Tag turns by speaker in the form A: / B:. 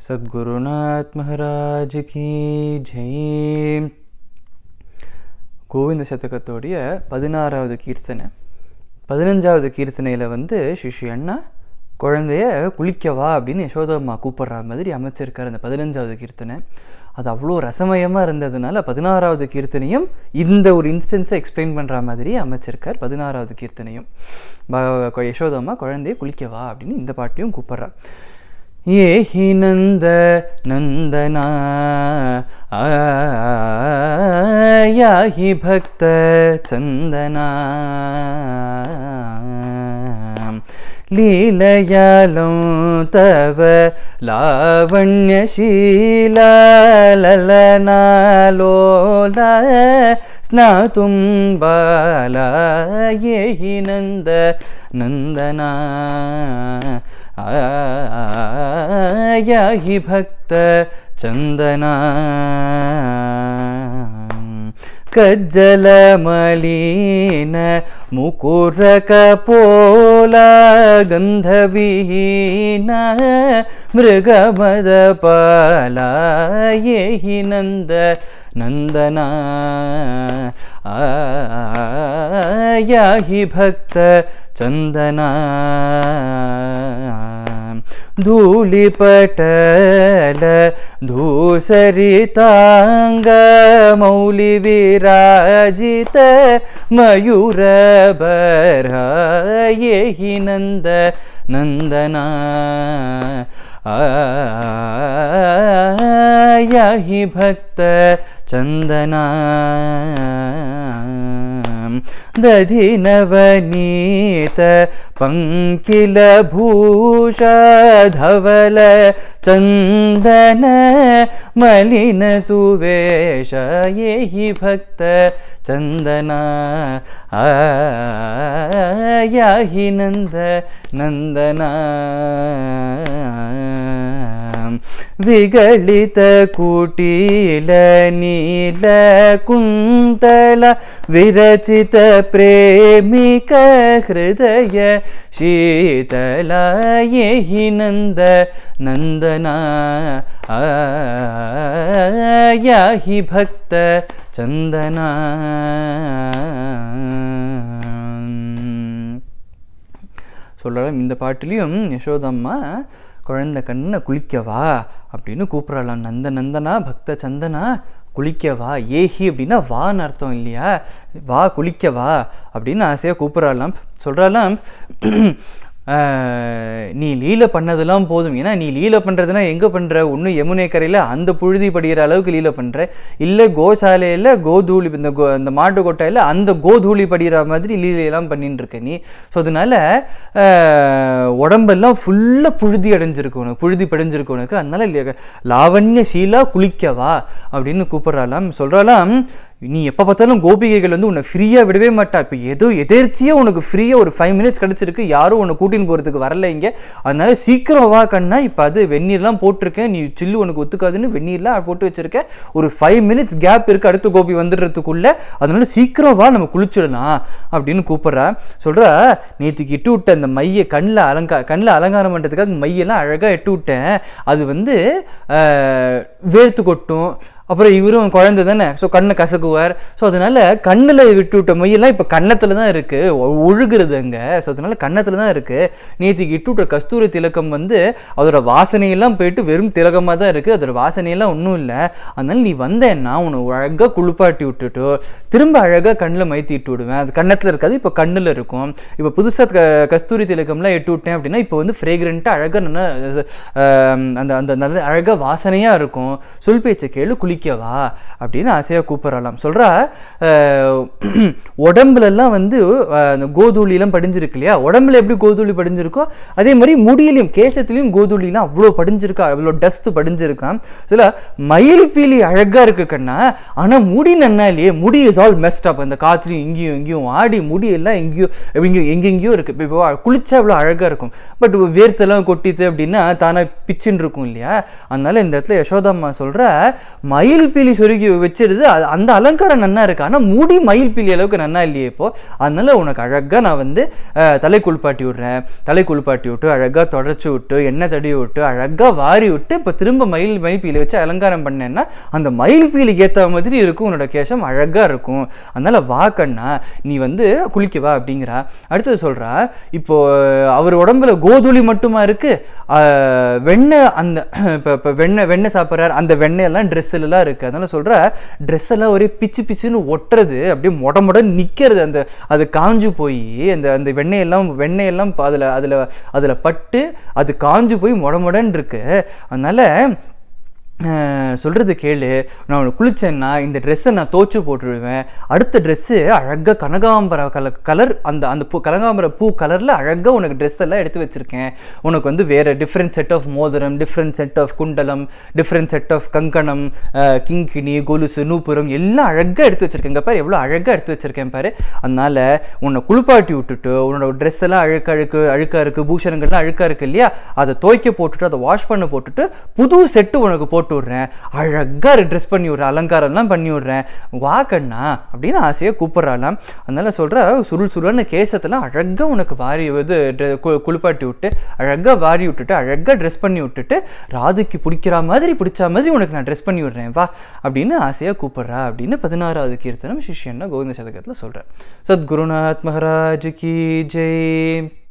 A: சத்குருநாத் மகாராஜ் கி ஜெய். கோவிந்த சதகத்தோடைய 16வது கீர்த்தனை. 15வது கீர்த்தனையில் ஸ்ரீ அண்ணா குழந்தைய குளிக்கவா அப்படின்னு யசோதம்மா கூப்பிட்ற மாதிரி அமைச்சிருக்கார் அந்த 15வது கீர்த்தனை. அது அவ்வளோ ரசமயமாக இருந்ததுனால 16வது கீர்த்தனையும் இந்த ஒரு இன்ஸ்டன்ஸை எக்ஸ்பிளைன் பண்ணுற மாதிரி அமைச்சிருக்கார். 16வது கீர்த்தனையும் யசோதம்மா குழந்தைய குளிக்கவா அப்படின்னு இந்த பாட்டையும் கூப்பிட்றார். ஏஹி நந்த நந்தனா யாஹி பக்த சந்தனா லீலயாலம் தவ லாவண்யசீலா லலனாலோல ஸ்நாதும் பாலா ஏஹி நந்த நந்தனா யாஹி பக்த சந்தனா கஜ்ஜல மலீன முகுரக போல கந்தவிஹீன மிருகமத பாலா ஏஹி நந்த நந்தனா யாஹி பக்த சந்தனா धूलिपटल धूसरितांग मौलि विराजित मयूरबर येहि नंद नंदना याहि भक्त चंदना दधि नवनीत पंकिल भूष धवल चंदन मलिन सुवेश येहि भक्त चंदना याहि नंद नंदना विगलित कुटील नील कुंतल विरचित प्रेमिक हृदय शीतला येहि नंद नंदना याहि भक्त चंदना. சொல்லலாம் இந்த பாட்டிலையும் யசோதம்மா குழந்தை கண்ணை குளிக்கவா அப்படின்னு கூப்பிடலாம். நந்த நந்தனா பக்த சந்தனா குளிக்கவா. ஏஹி அப்படின்னா வான்னு அர்த்தம் இல்லையா, வா குளிக்கவா அப்படின்னு ஆசையாக கூப்பிடலாம். சொல்கிறாலாம் நீ லீலை பண்ணதெல்லாம் போதும். ஏன்னா நீ லீலை பண்ணுறதுனா எங்கே பண்ணுற, ஒன்று யமுனை கரையில் அந்த புழுதி படிக்கிற அளவுக்கு லீலை பண்ணுற, இல்லை கோசாலையில் கோதூளி இந்த மாட்டு கொட்டாயில் அந்த கோதூளி படிக்கிற மாதிரி லீலையெல்லாம் பண்ணின்னு இருக்க நீ. ஸோ அதனால் உடம்பெல்லாம் ஃபுல்லாக புழுதி அடைஞ்சிருக்கு உனக்கு, புழுதி படிஞ்சிருக்கு உனக்கு. அதனால் லாவண்ய சீலா குளிக்கவா அப்படின்னு கூப்பிட்றாலாம். சொல்கிறாலாம் நீ எப்போ பார்த்தாலும் கோபிகைகள் உன்னை ஃப்ரீயாக விடவே மாட்டா. இப்போ ஏதோ எதேர்ச்சியாக உனக்கு ஃப்ரீயாக ஒரு 5 minutes கிடச்சிருக்கு, யாரும் உன்னை கூட்டின்னு போகிறதுக்கு வரல இங்கே, அதனால சீக்கிரம் வா கண்ணா. இப்போ அது வெந்நீர்லாம் போட்டிருக்கேன், நீ சில்லு உனக்கு ஒத்துக்காதுன்னு வெந்நீர்லாம் போட்டு வச்சுருக்கேன், ஒரு 5 minutes கேப் இருக்குது அடுத்த கோபி வந்துடுறதுக்குள்ளே, அதனால சீக்கிரம் வா நம்ம குளிச்சிடலாம் அப்படின்னு கூப்பிட்றா. சொல்கிறா நேற்றுக்கு இட்டு விட்ட அந்த மையை கண்ணில் அலங்காரம் பண்ணுறதுக்காக மையெல்லாம் அழகாக இட்டு விட்டேன், அது வேர்த்து கொட்டும், அப்புறம் இவரும் குழந்தை தானே, ஸோ கண்ணை கசக்குவார். ஸோ அதனால கண்ணில் விட்டு விட்ட மையெல்லாம் இப்போ கன்னத்தில் தான் இருக்குது, ஒழுகுறது அங்கே. ஸோ அதனால கன்னத்தில் தான் இருக்குது. நேற்றுக்கு இட்டு விட்ட கஸ்தூரி திலக்கம் அதோட வாசனையெல்லாம் போயிட்டு வெறும் திலகமாக தான் இருக்குது, அதோட வாசனையெல்லாம் ஒன்றும் இல்லை. அதனால நீ வந்தேன்னா உன்னை அழகாக குளிப்பாட்டி விட்டுட்டு திரும்ப அழகாக கண்ணில் மைத்தி இட்டு விடுவேன். அது கன்னத்தில் இருக்காது, இப்போ கண்ணில் இருக்கும். இப்போ புதுசாக கஸ்தூரி திலக்கம்லாம் இட்டு விட்டேன் அப்படின்னா இப்போ ஃப்ரேக்ரண்ட்டாக அழகாக அந்த அந்த நல்ல அழகாக வாசனையாக இருக்கும். சொல் பேச்சை கேளு குளிக்கவா அப்படின்னு ஆசையாக கூப்பிடலாம். சொல்கிறா உடம்புலலாம் அந்த கோதூளிலாம் படிஞ்சிருக்கு இல்லையா, உடம்புல எப்படி கோதூளி படிஞ்சிருக்கோ அதே மாதிரி முடியிலையும் கேசத்துலையும் கோதூளிலாம் அவ்வளோ படிஞ்சிருக்கா, அவ்வளோ டஸ்ட் படிஞ்சிருக்கான். சில மயில் பீலி அழகாக இருக்கு கண்ணா, ஆனால் முடி நன்னா இல்லையே, முடி இஸ் ஆல் மெஸ்ட் அப். அந்த காற்றுலையும் இங்கேயும் இங்கேயும் ஆடி முடியெல்லாம் எங்கெங்கேயோ இருக்குது. இப்போ குளிச்சா அவ்வளோ அழகாக இருக்கும், பட் வேர்த்தெல்லாம் கொட்டிது அப்படின்னா தானே பிச்சுன்னு இருக்கும் இல்லையா. அதனால இந்த இடத்துல யசோதம்மா சொல்கிற மயில் பீலி சொருகி வச்சிருது, அந்த அலங்காரம் நன்னா இருக்கு, ஆனால் முடி மயில் பீலி அளவுக்கு நன்னா இல்லையே இப்போ. அதனால உனக்கு அழகாக நான் வந்து தலை குளிப்பாட்டி விட்றேன், தலை குளிப்பாட்டி விட்டு அழகாக தொடச்சி விட்டு எண்ணெய் தடவி விட்டு அழகாக வாரி விட்டு இப்போ திரும்ப மயில் பீலி வச்சு அலங்காரம் பண்ணேன்னா அந்த மயில் பீலிக்கு ஏற்ற மாதிரி இருக்கும், உன்னோட கேசம் அழகாக இருக்கும். அதனால வா கண்ணா நீ வந்து குளிக்கவா அப்படிங்கிறா. அடுத்தது சொல்கிறா, இப்போ அவர் உடம்புல கோதுளி மட்டுமா இருக்கு, வெண்ணெய் அந்த இப்போ வெண்ணெய் சாப்பிட்றாரு, அந்த வெண்ணெயெல்லாம் ட்ரெஸ்ஸெல்லாம் இருக்குது. அதனால சொல்கிற ட்ரெஸ் எல்லாம் ஒரே பிச்சு பிச்சுன்னு ஒட்டுறது, அப்படியே மொட நிற்கிறது, அந்த அது காஞ்சு போய் அந்த அந்த வெண்ணெயெல்லாம் அதில் பட்டு அது காஞ்சு போய் மொடன்னு இருக்கு. அதனால சொல்கிறது கேளு, நான் உனக்கு குளித்தேன்னா இந்த ட்ரெஸ்ஸை நான் தோச்சு போட்டுடுவேன், அடுத்த ட்ரெஸ்ஸு அழகாக கனகாம்பர கலர் அந்த கனகாம்பர பூ கலரில் அழகாக உனக்கு ட்ரெஸ் எல்லாம் எடுத்து வச்சுருக்கேன். உனக்கு வந்து வேறு டிஃப்ரெண்ட் செட் ஆஃப் மோதிரம், டிஃப்ரெண்ட் செட் ஆஃப் குண்டலம், டிஃப்ரெண்ட் செட் ஆஃப் கங்கணம், கிங்கிணி, கொலுசு, நூப்புரம் எல்லாம் அழகாக எடுத்து வச்சுருக்கேங்க பாரு, எவ்வளோ அழகாக எடுத்து வச்சுருக்கேன் பாரு. அதனால் உன்னை குளிப்பாட்டி விட்டுட்டு உன்னோட ட்ரெஸ் எல்லாம் அழுக்காக இருக்குது, பூஷணங்கள்லாம் அழுக்காக இருக்குது இல்லையா, அதை துவைக்க போட்டுட்டு அதை வாஷ் பண்ண போட்டுட்டு புது செட்டு உனக்கு போட்டு விட்றேன், அழகாக ட்ரெஸ் பண்ணி விட்றேன், அலங்காரம்லாம் பண்ணி விட்றேன், வா கண்ணா அப்படின்னு ஆசையாக கூப்பிட்றாளாம். அதனால சொல்கிற சுருளான கேசத்தெல்லாம் அழகாக உனக்கு வாரி இது குளிப்பாட்டி விட்டு அழகாக வாரி விட்டுட்டு அழகாக ட்ரெஸ் பண்ணி விட்டுட்டு ராதுக்கு பிடிச்ச மாதிரி உனக்கு நான் ட்ரெஸ் பண்ணி விட்றேன் வா அப்படின்னு ஆசையாக கூப்பிட்றா அப்படின்னு 16வது கீர்த்தனம் சிஷ்யன்னா கோவிந்த சதகத்தில் சொல்கிறேன். சத்குருநாத் மகாராஜ் கி ஜெய்.